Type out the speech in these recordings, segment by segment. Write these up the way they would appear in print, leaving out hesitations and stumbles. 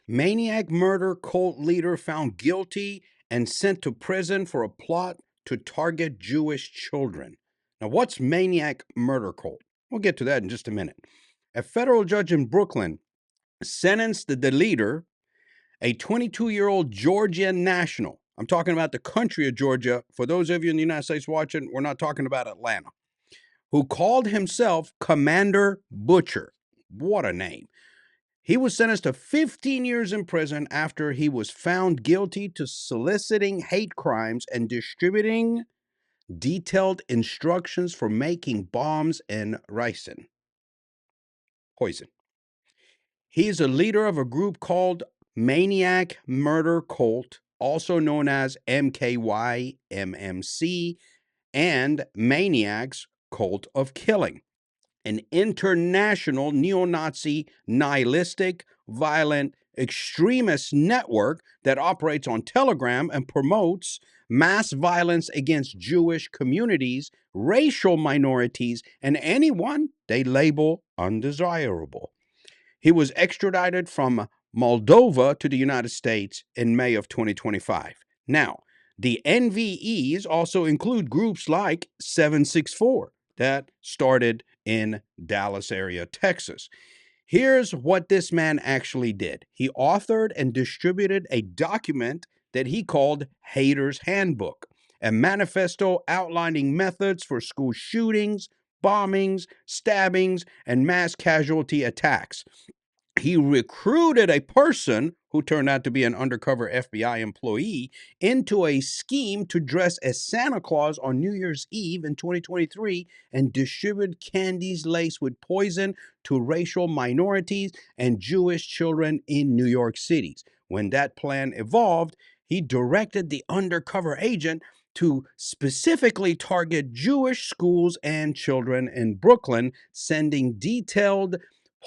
Maniac murder cult leader found guilty and sent to prison for a plot to target Jewish children. Now, what's maniac murder cult? We'll get to that in just a minute. A federal judge in Brooklyn sentenced the leader, a 22-year-old Georgian national. I'm talking about the country of Georgia. For those of you in the United States watching, we're not talking about Atlanta, who called himself Commander Butcher. What a name. He was sentenced to 15 years in prison after he was found guilty to soliciting hate crimes and distributing detailed instructions for making bombs and ricin, poison. He's a leader of a group called Maniac Murder Cult, also known as MKY, MMC, and Maniacs Cult of Killing, an international neo-Nazi, nihilistic, violent, extremist network that operates on Telegram and promotes mass violence against Jewish communities, racial minorities, and anyone they label undesirable. He was extradited from Moldova to the United States in May of 2025. Now, the NVEs also include groups like 764 that started in Dallas area, Texas. Here's what this man actually did. He authored and distributed a document that he called Haters Handbook, a manifesto outlining methods for school shootings, bombings, stabbings, and mass casualty attacks. He recruited a person who turned out to be an undercover FBI employee into a scheme to dress as Santa Claus on New Year's Eve in 2023 and distribute candies laced with poison to racial minorities and Jewish children in New York City. When that plan evolved, he directed the undercover agent to specifically target Jewish schools and children in Brooklyn, sending detailed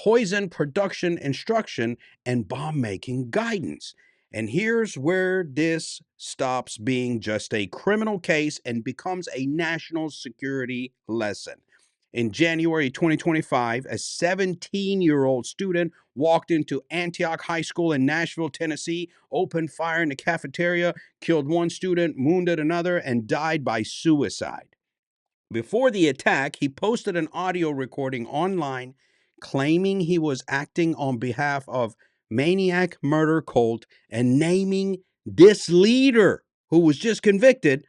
poison production instruction and bomb making guidance. And here's where this stops being just a criminal case and becomes a national security lesson. In January 2025, a 17-year-old student walked into Antioch High School in Nashville, Tennessee, opened fire in the cafeteria, killed one student, wounded another, and died by suicide. Before the attack, he posted an audio recording online claiming he was acting on behalf of Maniac Murder Cult and naming this leader who was just convicted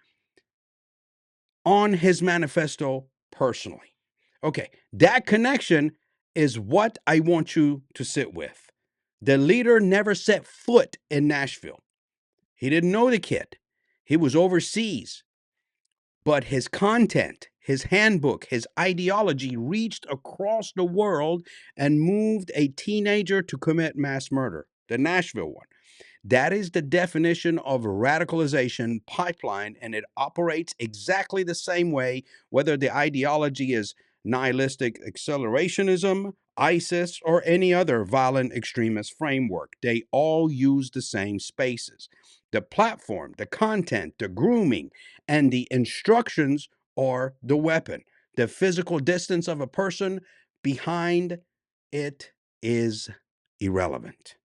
on his manifesto personally. Okay, that connection is what I want you to sit with. The leader never set foot in Nashville. He didn't know the kid. He was overseas. But his content, his handbook, his ideology reached across the world and moved a teenager to commit mass murder, the Nashville one. That is the definition of radicalization pipeline, and it operates exactly the same way, whether the ideology is nihilistic accelerationism, ISIS, or any other violent extremist framework. They all use the same spaces. The platform, the content, the grooming, and the instructions are the weapon. The physical distance of a person behind it is irrelevant.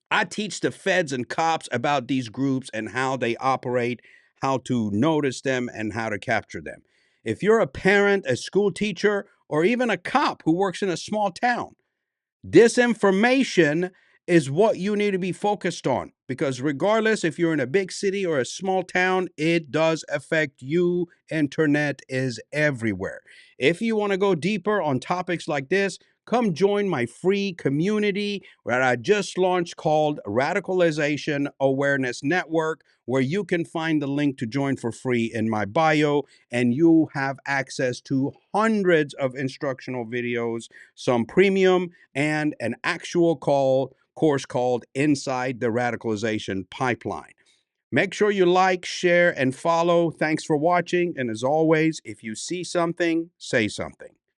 I teach the feds and cops about these groups and how they operate, how to notice them, and how to capture them. If you're a parent, a school teacher, or even a cop who works in a small town, disinformation is what you need to be focused on, because regardless if you're in a big city or a small town, it does affect you. Internet is everywhere. If you want to go deeper on topics like this, come join my free community that I just launched called Radicalization Awareness Network, where you can find the link to join for free in my bio, and you have access to hundreds of instructional videos, some premium, and an actual course called Inside the Radicalization Pipeline. Make sure you like, share, and follow. Thanks for watching. And as always, if you see something, say something.